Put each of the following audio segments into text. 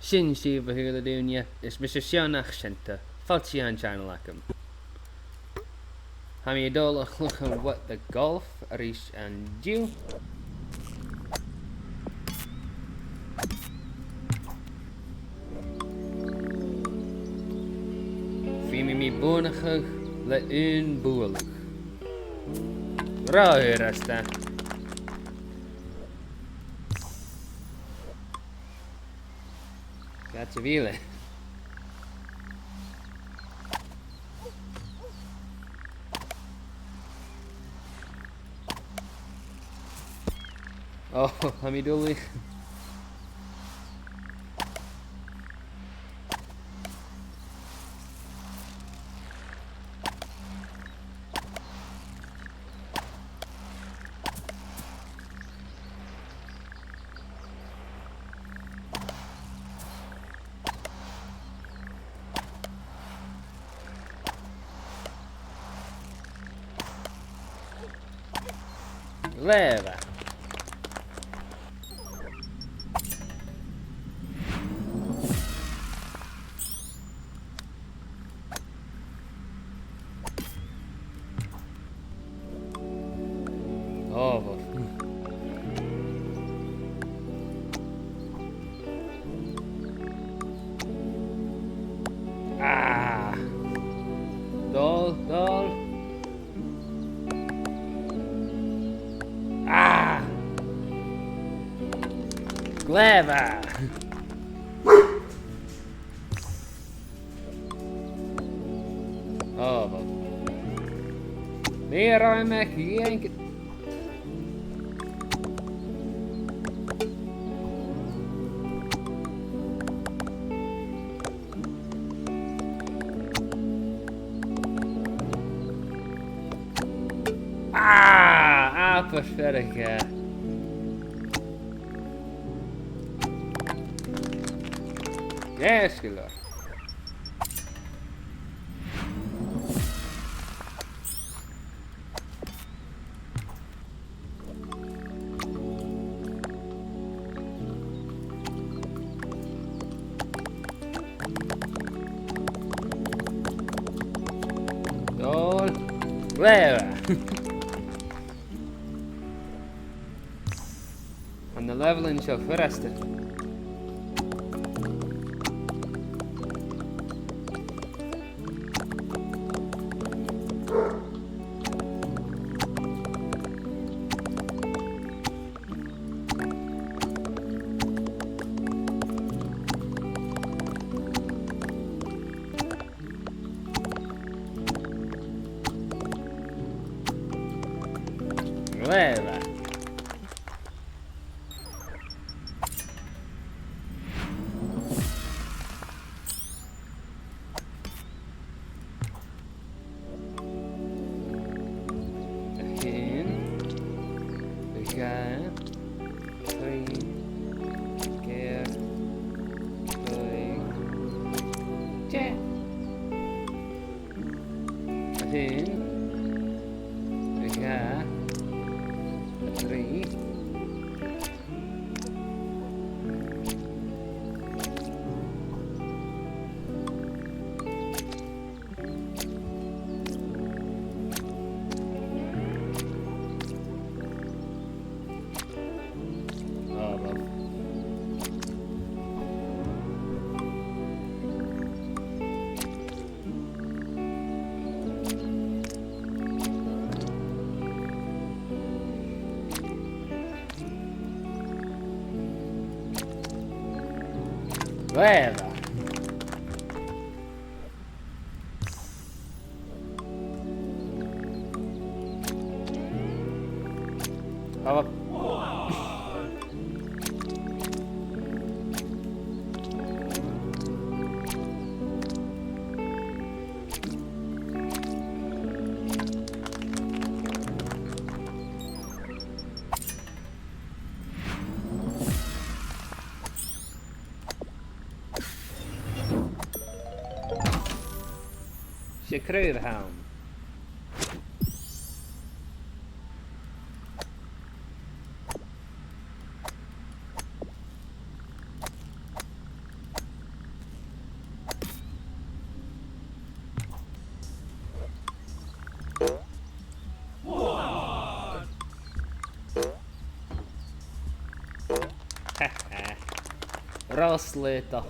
Sin siomh hiúil a dúine is mis seannach sinnta, faltí an channel acham. Ha mí dul a chluchan what the Goilf a rís an diú. Fi mi búnachach le búlach. Ráir asta. Gat eile. Oh, ha mí dul Leva. Oh, wat. Ah. Dol. Ah. Gleva. Oh, wat. Meer ruim geen. Ah, apenverge. Geskelo. Dol. Gleva. On the leveling show first. Gleva. Gaan, 3 keer 2, check. Again, we gaan 3. Leva. Up. Je kruidenhaan. Raslétach.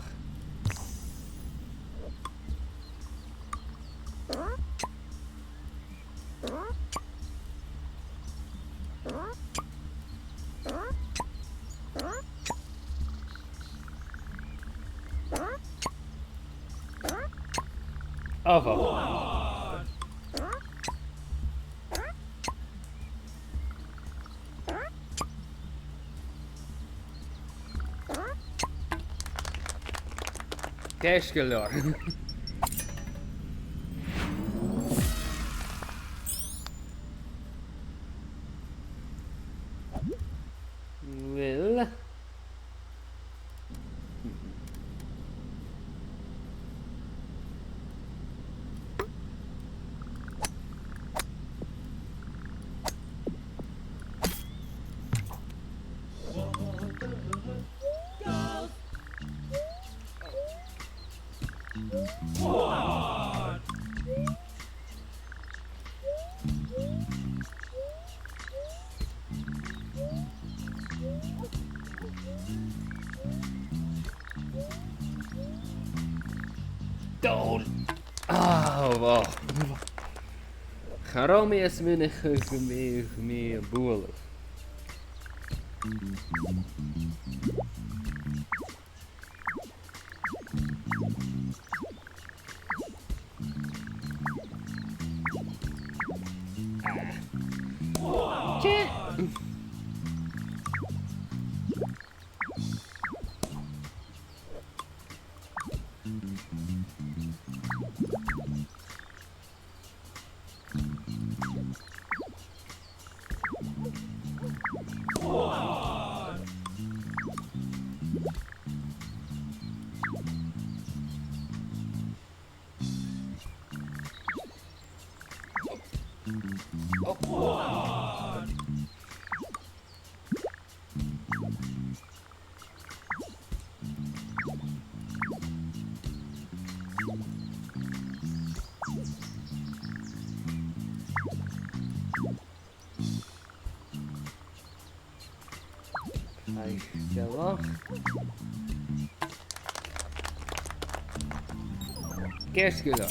Ava. Keiskelor. Will. Don't. Oh, wow. Waarom is mijn meer boel? Go Kerskulo.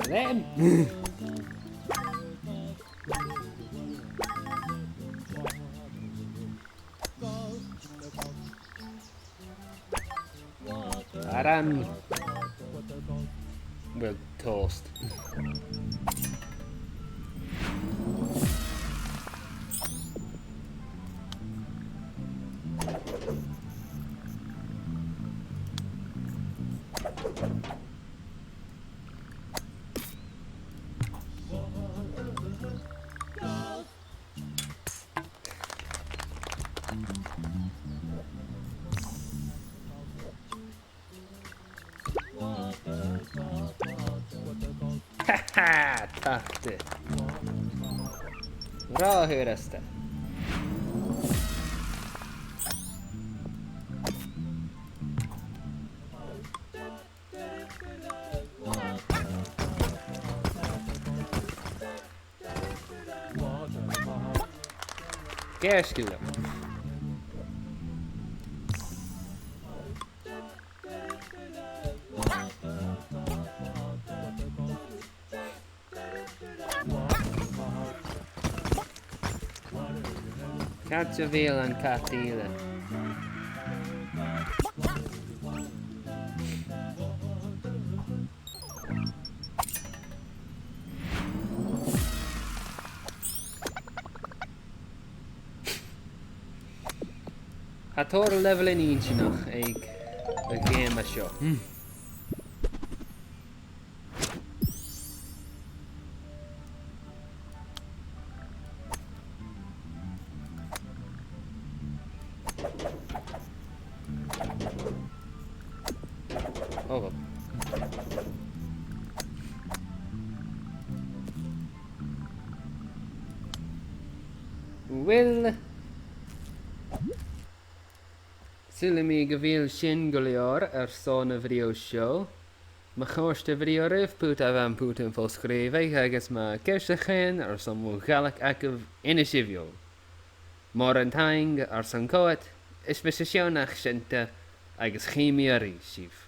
Then. Aran will toast. Haha, tahti. Raahyrasta. Keskellä. Katja vielä kattile. A tóir level in íonsinach ag a game seo. Oh well. Well, sula mi go bhfuil sin go leor son a bhrío seo. Ma chóiste bhrío rih pút a bhean pút an fóscríomh agus má ceiste chéin son mú galach acah ina sibhiú. Mar an taing san cóit is me sa seánach sinnta agus chéimiarí sibh.